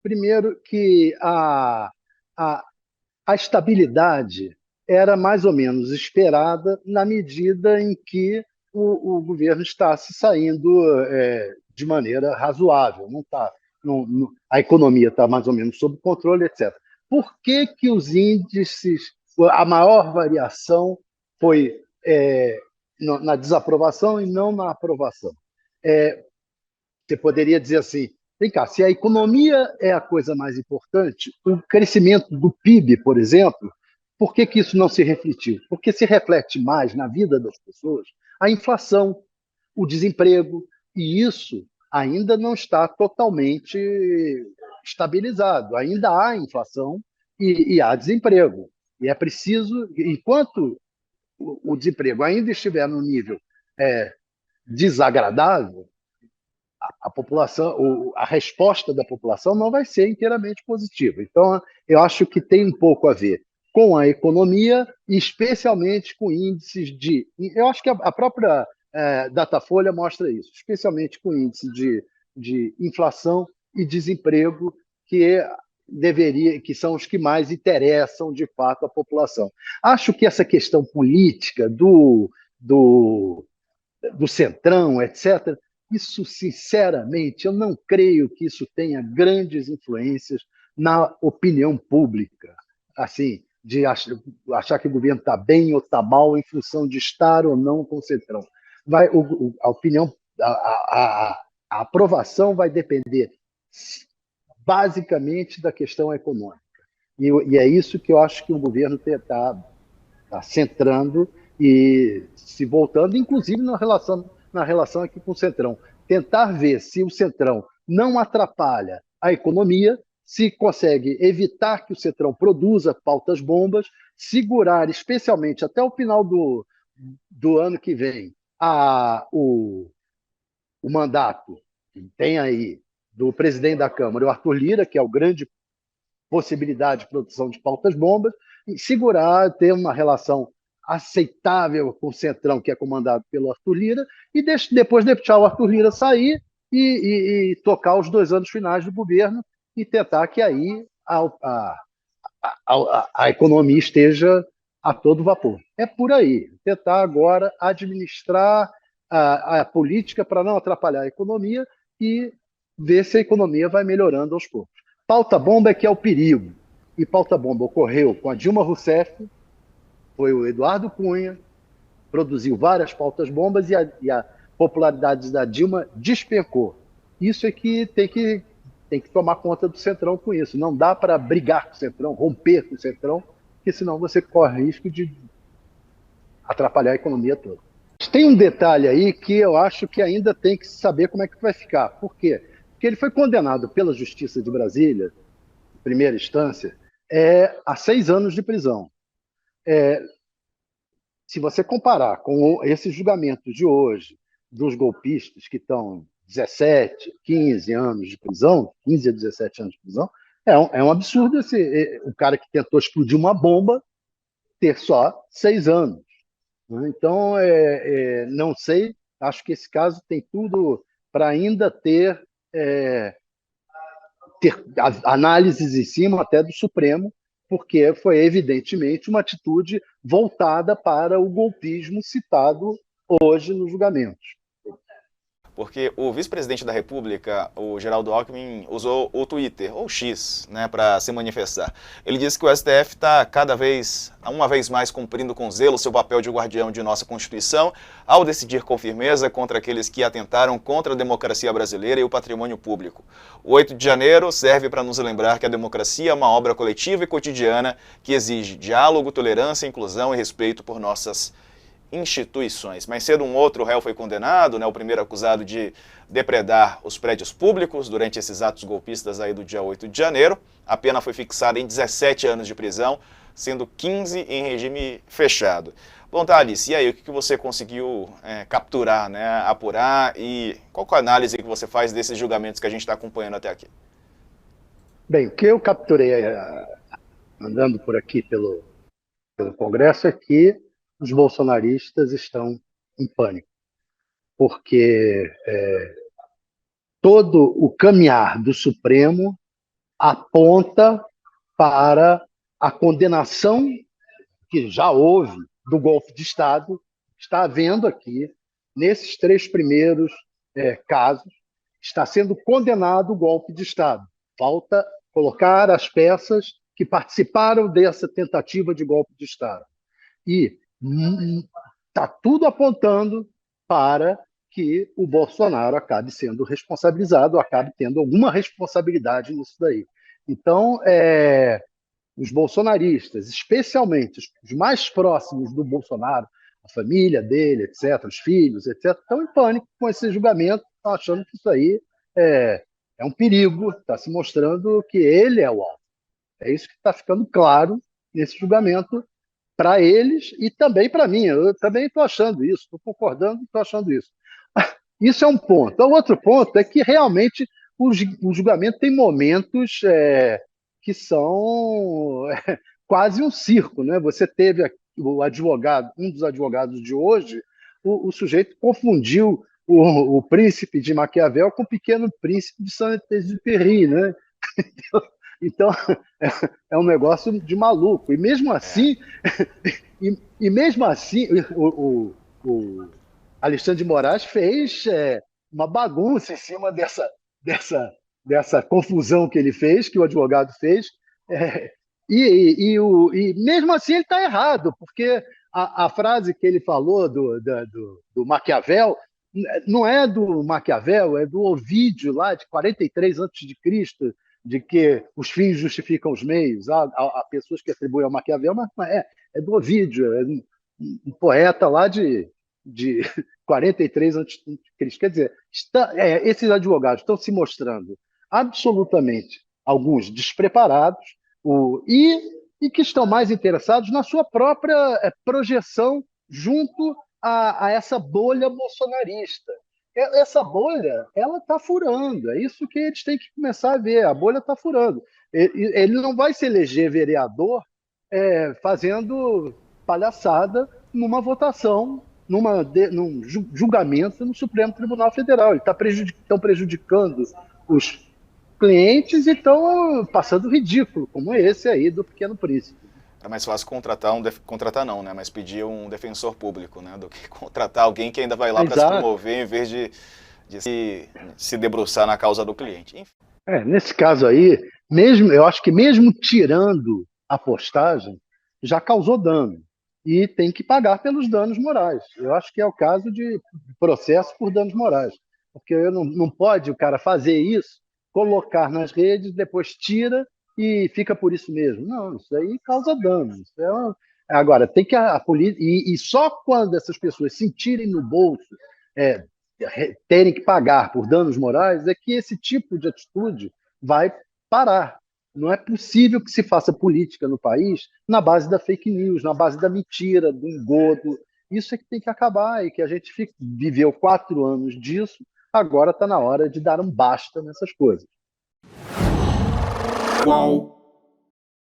Primeiro que a, a estabilidade era mais ou menos esperada na medida em que o governo está se saindo de maneira razoável, não tá, a economia está mais ou menos sob controle, etc. Por que, que os índices, a maior variação foi na desaprovação e não na aprovação? É, Você poderia dizer assim: vem cá, se a economia é a coisa mais importante, o crescimento do PIB, por exemplo, por que, que isso não se refletiu? Porque se reflete mais na vida das pessoas a inflação, o desemprego, e isso ainda não está totalmente estabilizado. Ainda há inflação e há desemprego. E é preciso, enquanto o desemprego ainda estiver no nível é, desagradável, a população, a resposta da população não vai ser inteiramente positiva. Então, eu acho que tem um pouco a ver com a economia, e especialmente com índices de. Eu acho que a própria Datafolha mostra isso, especialmente com índices de inflação e desemprego, que que são os que mais interessam de fato a população. Acho que essa questão política do do Centrão, etc. Isso, sinceramente, eu não creio que isso tenha grandes influências na opinião pública, assim, de achar que o governo está bem ou está mal em função de estar ou não com o Centrão. A opinião, a aprovação vai depender basicamente da questão econômica. E é isso que eu acho que o governo está centrando e se voltando, inclusive na relação aqui com o Centrão. Tentar ver se o Centrão não atrapalha a economia, se consegue evitar que o Centrão produza pautas bombas, segurar, especialmente até o final do ano que vem, o mandato que tem aí do presidente da Câmara, o Arthur Lira, que é o grande possibilidade de produção de pautas bombas, e segurar, ter uma relação aceitável com o Centrão, que é comandado pelo Arthur Lira, e depois deixar o Arthur Lira sair e tocar os 2 anos finais do governo e tentar que aí a economia esteja a todo vapor. É por aí. Tentar agora administrar a política para não atrapalhar a economia e ver se a economia vai melhorando aos poucos. Pauta-bomba é que é o perigo. E pauta-bomba ocorreu com a Dilma Rousseff, foi o Eduardo Cunha, produziu várias pautas-bombas e a popularidade da Dilma despencou. Isso é que tem que tomar conta do Centrão com isso. Não dá para brigar com o Centrão, romper com o Centrão, porque senão você corre risco de atrapalhar a economia toda. Tem um detalhe aí que eu acho que ainda tem que saber como é que vai ficar. Por quê? Porque ele foi condenado pela Justiça de Brasília, em primeira instância, a 6 anos de prisão. Se você comparar com esses julgamentos de hoje, dos golpistas que estão 17, 15 anos de prisão, 15 a 17 anos de prisão, é um absurdo o cara que tentou explodir uma bomba ter só 6 anos. Né? Então, não sei, acho que esse caso tem tudo para ainda ter análises em cima até do Supremo, porque foi evidentemente uma atitude voltada para o golpismo citado hoje nos julgamentos. Porque o vice-presidente da República, o Geraldo Alckmin, usou o Twitter, ou X, né, para se manifestar. Ele disse que o STF está uma vez mais, cumprindo com zelo seu papel de guardião de nossa Constituição, ao decidir com firmeza contra aqueles que atentaram contra a democracia brasileira e o patrimônio público. O 8 de janeiro serve para nos lembrar que a democracia é uma obra coletiva e cotidiana que exige diálogo, tolerância, inclusão e respeito por nossas instituições. Mais cedo um outro réu foi condenado, né, o primeiro acusado de depredar os prédios públicos durante esses atos golpistas aí do dia 8 de janeiro. A pena foi fixada em 17 anos de prisão, sendo 15 em regime fechado. Bom, Thales, e aí, o que você conseguiu capturar, né, apurar, e qual é a análise que você faz desses julgamentos que a gente está acompanhando até aqui? Bem, o que eu capturei andando por aqui pelo Congresso é que os bolsonaristas estão em pânico, porque todo o caminhar do Supremo aponta para a condenação que já houve do golpe de Estado, está havendo aqui, nesses 3 primeiros casos, está sendo condenado o golpe de Estado. Falta colocar as peças que participaram dessa tentativa de golpe de Estado. E está tudo apontando para que o Bolsonaro acabe sendo responsabilizado, acabe tendo alguma responsabilidade nisso daí. Então, os bolsonaristas, especialmente os mais próximos do Bolsonaro, a família dele, etc., os filhos, etc., estão em pânico com esse julgamento, estão achando que isso aí é um perigo, está se mostrando que ele é o alvo. É isso que está ficando claro nesse julgamento para eles e também para mim. Eu também estou achando isso, estou concordando e estou achando isso. Isso é um ponto. O outro ponto é que realmente o julgamento tem momentos que são quase um circo, né? Você teve o advogado, um dos advogados de hoje, o sujeito confundiu o príncipe de Maquiavel com o pequeno príncipe de Saint-Exupéry, né? Então, é um negócio de maluco. E mesmo assim, mesmo assim, o Alexandre de Moraes fez uma bagunça em cima dessa confusão que ele fez, que o advogado fez. E mesmo assim ele está errado, porque a frase que ele falou do Maquiavel não é do Maquiavel, é do Ovídio, lá de 43 a.C., de que os fins justificam os meios. Há pessoas que atribuem ao Maquiavel, mas não é do Ovídio, é um poeta lá de 43 a.C. Quer dizer, esses advogados estão se mostrando absolutamente, alguns despreparados, e que estão mais interessados na sua própria projeção junto a essa bolha bolsonarista. Essa bolha, ela está furando, é isso que eles têm que começar a ver, a bolha está furando. Ele não vai se eleger vereador fazendo palhaçada numa votação, num julgamento no Supremo Tribunal Federal. Estão prejudicando os clientes e estão passando ridículo, como esse aí do Pequeno Príncipe. É mais fácil contratar não, né? Mas pedir um defensor público, né? Do que contratar alguém que ainda vai lá para se promover em vez de se debruçar na causa do cliente. Enfim. Nesse caso aí, eu acho que mesmo tirando a postagem, já causou dano. E tem que pagar pelos danos morais. Eu acho que é o caso de processo por danos morais. Porque não pode o cara fazer isso, colocar nas redes, depois tira e fica por isso mesmo. Não, isso aí causa dano. Agora, tem que a polícia. E só quando essas pessoas sentirem no bolso terem que pagar por danos morais é que esse tipo de atitude vai parar. Não é possível que se faça política no país na base da fake news, na base da mentira, do engodo. Isso é que tem que acabar e que a gente viveu 4 anos disso, agora está na hora de dar um basta nessas coisas. Qual?